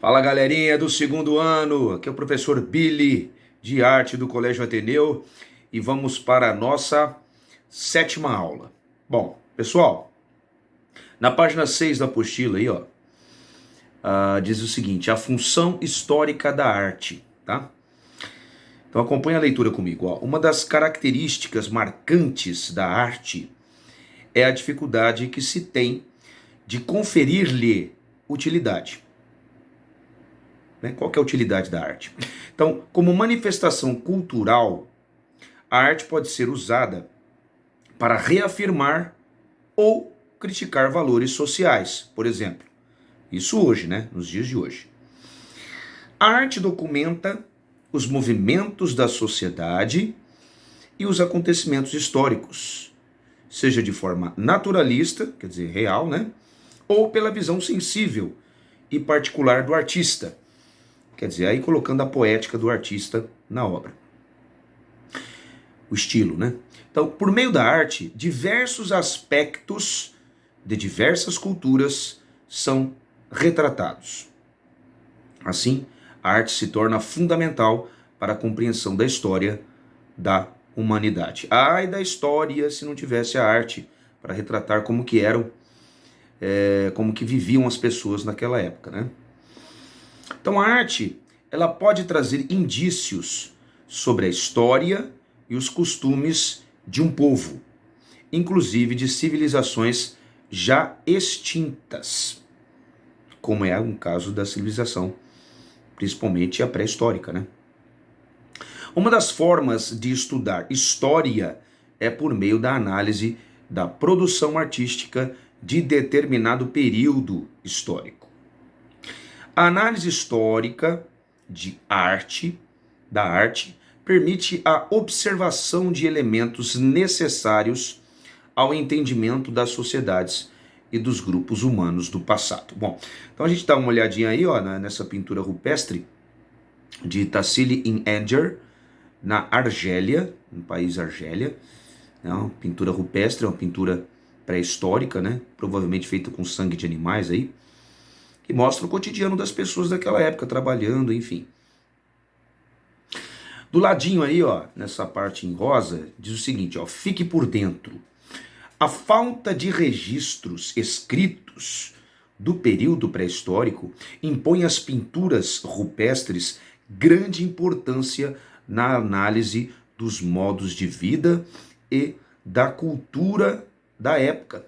Fala galerinha do segundo ano, aqui é o professor Billy de arte do Colégio Ateneu e vamos para a nossa sétima aula. Bom, pessoal, na página 6 da apostila aí, ó, diz o seguinte: a função histórica da arte, tá? Então acompanha a leitura comigo, ó. Uma das características marcantes da arte é a dificuldade que se tem de conferir-lhe utilidade. Qual que é a utilidade da arte? Então, como manifestação cultural, a arte pode ser usada para reafirmar ou criticar valores sociais, por exemplo. Isso hoje, né? Nos dias de hoje. A arte documenta os movimentos da sociedade e os acontecimentos históricos, seja de forma naturalista, quer dizer, real, né? Ou pela visão sensível e particular do artista. Quer dizer, aí colocando a poética do artista na obra. O estilo, né? Então, por meio da arte, diversos aspectos de diversas culturas são retratados. Assim, a arte se torna fundamental para a compreensão da história da humanidade. Ai da história se não tivesse a arte para retratar como que eram, como que viviam as pessoas naquela época, né? Então a arte, ela pode trazer indícios sobre a história e os costumes de um povo, inclusive de civilizações já extintas, como é um caso da civilização, principalmente a pré-histórica, né? Uma das formas de estudar história é por meio da análise da produção artística de determinado período histórico. A análise histórica da arte, permite a observação de elementos necessários ao entendimento das sociedades e dos grupos humanos do passado. Bom, então a gente dá uma olhadinha aí, ó, nessa pintura rupestre de Tassili in Edger, na Argélia, no país Argélia. É uma pintura rupestre, é uma pintura pré-histórica, né? Provavelmente feita com sangue de animais aí, que mostra o cotidiano das pessoas daquela época, trabalhando, enfim. Do ladinho aí, ó, nessa parte em rosa, diz o seguinte, ó: fique por dentro. A falta de registros escritos do período pré-histórico impõe às pinturas rupestres grande importância na análise dos modos de vida e da cultura da época.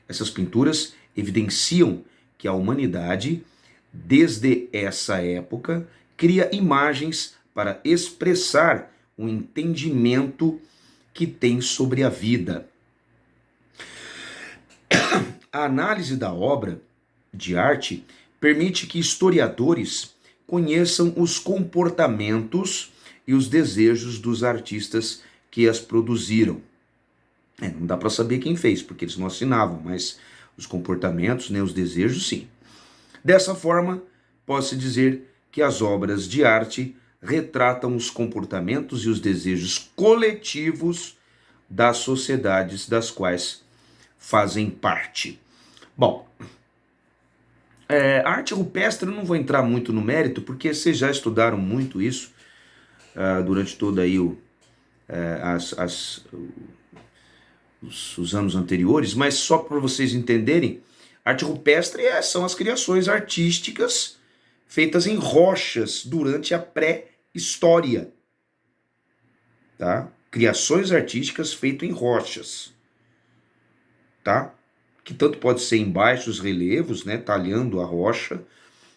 Essas pinturas evidenciam que a humanidade, desde essa época, cria imagens para expressar o entendimento que tem sobre a vida. A análise da obra de arte permite que historiadores conheçam os comportamentos e os desejos dos artistas que as produziram. Não dá para saber quem fez, porque eles não assinavam, mas os comportamentos, né, os desejos, sim. Dessa forma, pode-se dizer que as obras de arte retratam os comportamentos e os desejos coletivos das sociedades das quais fazem parte. Bom, a arte rupestre eu não vou entrar muito no mérito, porque vocês já estudaram muito isso durante todo aí os anos anteriores, mas só para vocês entenderem, arte rupestre são as criações artísticas feitas em rochas durante a pré-história, tá? Criações artísticas feitas em rochas, tá? Que tanto pode ser em baixos relevos, né, talhando a rocha,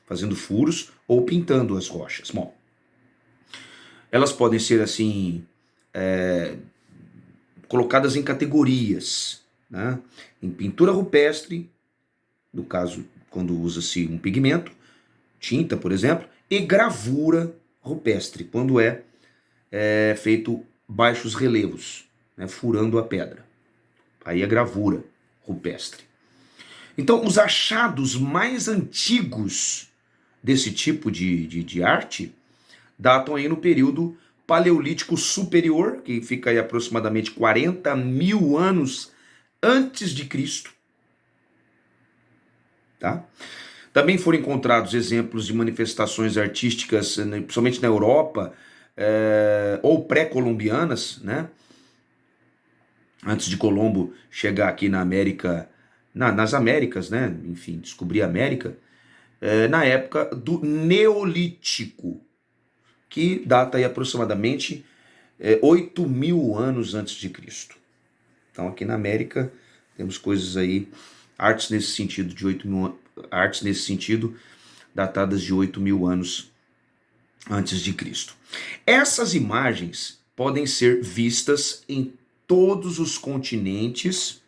fazendo furos, ou pintando as rochas. Bom, elas podem ser assim colocadas em categorias, né? Em pintura rupestre, no caso quando usa-se um pigmento, tinta, por exemplo, e gravura rupestre, quando é feito baixos relevos, né, furando a pedra. Aí é gravura rupestre. Então, os achados mais antigos desse tipo de arte datam aí no período Paleolítico Superior, que fica aí aproximadamente 40 mil anos antes de Cristo. Tá? Também foram encontrados exemplos de manifestações artísticas, principalmente na Europa, ou pré-colombianas, né? Antes de Colombo chegar aqui na América, nas Américas, né? Enfim, descobrir a América, na época do Neolítico, que data aí aproximadamente 8.000 anos antes de Cristo. Então aqui na América temos coisas aí, artes nesse sentido, artes nesse sentido, datadas de 8.000 anos antes de Cristo. Essas imagens podem ser vistas em todos os continentes,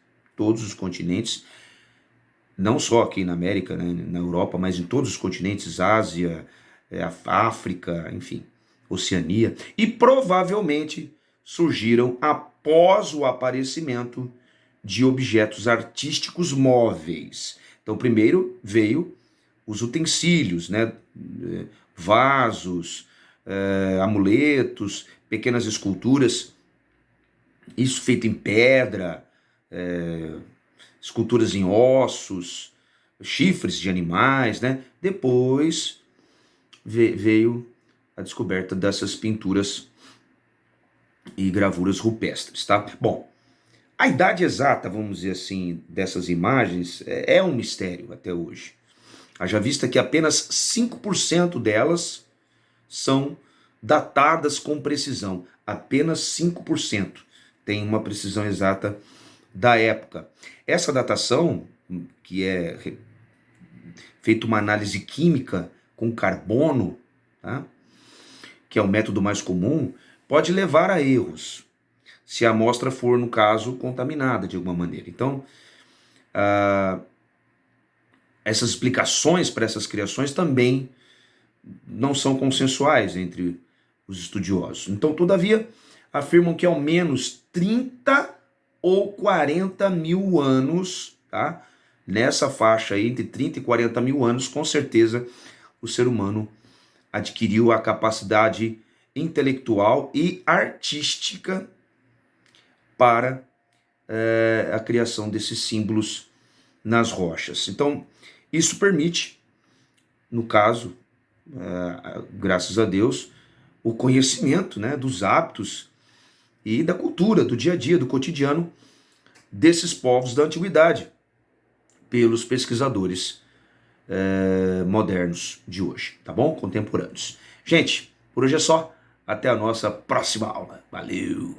não só aqui na América, né, na Europa, mas em todos os continentes, Ásia, África, enfim, Oceania, e provavelmente surgiram após o aparecimento de objetos artísticos móveis. Então, primeiro veio os utensílios, né, vasos, amuletos, pequenas esculturas, isso feito em pedra, esculturas em ossos, chifres de animais, né? Depois veio a descoberta dessas pinturas e gravuras rupestres, tá? Bom, a idade exata, vamos dizer assim, dessas imagens é um mistério até hoje. Haja vista que apenas 5% delas são datadas com precisão. Apenas 5% tem uma precisão exata da época. Essa datação, que é feita uma análise química com carbono, tá? Que é o método mais comum, pode levar a erros, se a amostra for, no caso, contaminada de alguma maneira. Então, essas explicações para essas criações também não são consensuais entre os estudiosos. Então, todavia, afirmam que ao menos 30 ou 40 mil anos, tá? Nessa faixa aí, entre 30 e 40 mil anos, com certeza o ser humano adquiriu a capacidade intelectual e artística para a criação desses símbolos nas rochas. Então, isso permite, no caso, graças a Deus, o conhecimento, né, dos hábitos e da cultura, do dia a dia, do cotidiano desses povos da antiguidade, pelos pesquisadores modernos de hoje, tá bom? Contemporâneos. Gente, por hoje é só. Até a nossa próxima aula. Valeu!